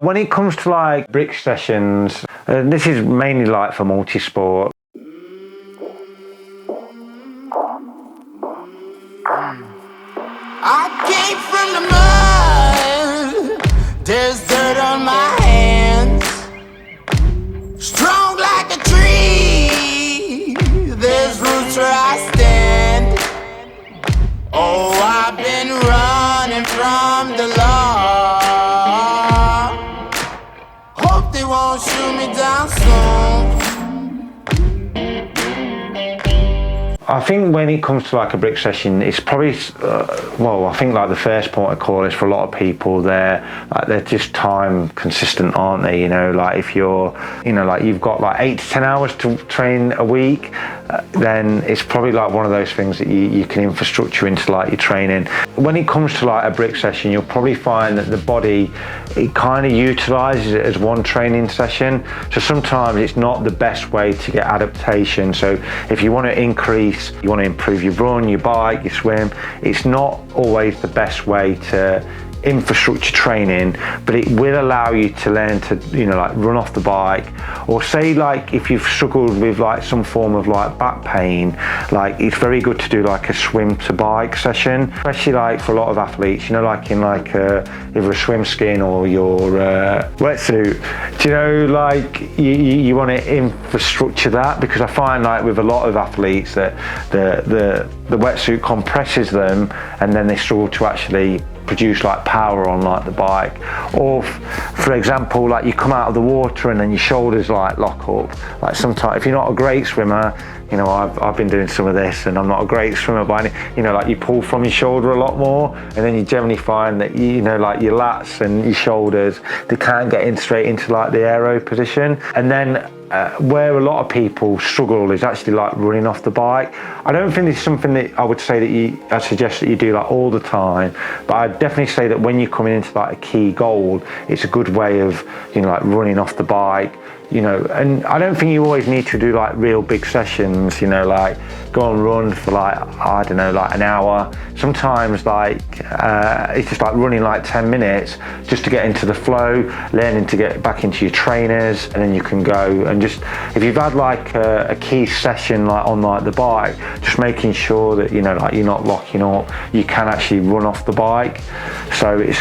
When it comes to like brick sessions, this is mainly like for multi-sport. I came from the mud, there's dirt on my hands. Strong like a tree, there's roots where I stand. Oh, I've been running from the law. Hope they won't shoot me down soon. I think when it comes to like a brick session, it's probably, I think like the first point of call is for a lot of people, they're just time consistent, aren't they? You know, like if you're, like you've got like 8 to 10 hours to train a week, then it's probably like one of those things that you can infrastructure into like your training. When it comes to like a brick session, you'll probably find that the body, it kind of utilizes it as one training session. So sometimes it's not the best way to get adaptation. So if you want to you want to improve your run, your bike, your swim, it's not always the best way to infrastructure training, but it will allow you to learn to like run off the bike. Or say like if you've struggled with like some form of like back pain, like it's very good to do like a swim to bike session, especially like for a lot of athletes, like in like either a swim skin or your wetsuit. Do you know, like you want to infrastructure that, because I find like with a lot of athletes that the wetsuit compresses them and then they struggle to actually produce like power on like the bike. Or for example, like you come out of the water and then your shoulders like lock up. Like sometimes if you're not a great swimmer, I've been doing some of this and I'm not a great swimmer by any, like you pull from your shoulder a lot more, and then you generally find that like your lats and your shoulders, they can't get in straight into like the aero position. And then where a lot of people struggle is actually like running off the bike. I don't think it's something that I would say that I suggest that you do like all the time, but I'd definitely say that when you're coming into like a key goal, it's a good way of like running off the bike. And I don't think you always need to do like real big sessions, like go and run for like, I don't know, like an hour. Sometimes like it's just like running like 10 minutes just to get into the flow, learning to get back into your trainers, and then you can go and just, if you've had like a key session like on like the bike, just making sure that like you're not locking up, you can actually run off the bike. So it's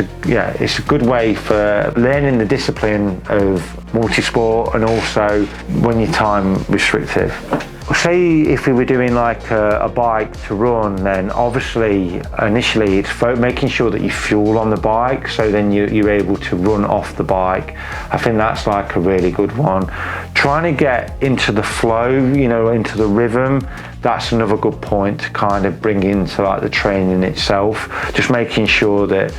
a good way for learning the discipline of multi-sport, and also when you're time restrictive. Say if we were doing like a bike to run, then obviously initially it's making sure that you fuel on the bike, so then you're able to run off the bike. I think that's like a really good one. Trying to get into the flow, into the rhythm, that's another good point to kind of bring into like the training itself. Just making sure that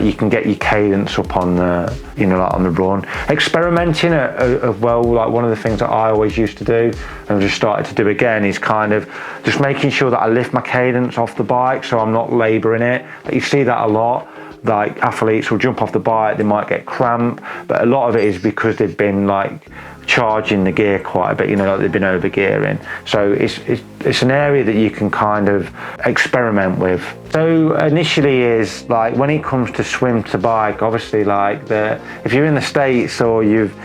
you can get your cadence up on the like on the run. Experimenting as well, like one of the things that I always used to do and I've just started to do again is kind of just making sure that I lift my cadence off the bike, so I'm not labouring it. You see that a lot. Like athletes will jump off the bike, they might get cramp, but a lot of it is because they've been like charging the gear quite a bit, like they've been over gearing. So it's an area that you can kind of experiment with. So initially is like when it comes to swim to bike, obviously like if you're in the States or you've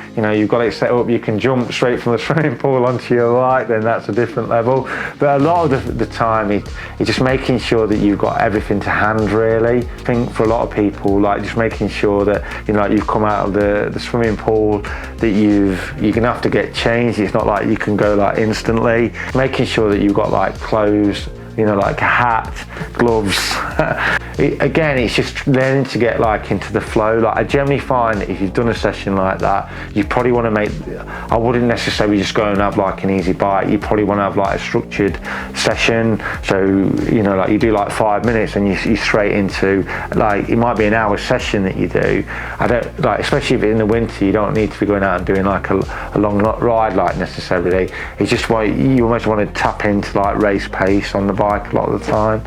got it set up, you can jump straight from the swimming pool onto your bike, then that's a different level. But a lot of the time it's just making sure that you've got everything to hand really. I think for a lot of people, like just making sure that like you've come out of the swimming pool, that you're gonna have to get changed. It's not like you can go like instantly. Making sure that you've got like clothes, like a hat, gloves. Again, it's just learning to get like into the flow. Like I generally find that if you've done a session like that, you probably want to I wouldn't necessarily just go and have like an easy bike. You probably want to have like a structured session. So, like you do like 5 minutes and you're straight into like, it might be an hour session that you do. I don't like, especially if it's in the winter, you don't need to be going out and doing like a long ride like necessarily. It's just you almost want to tap into like race pace on the bike a lot of the time.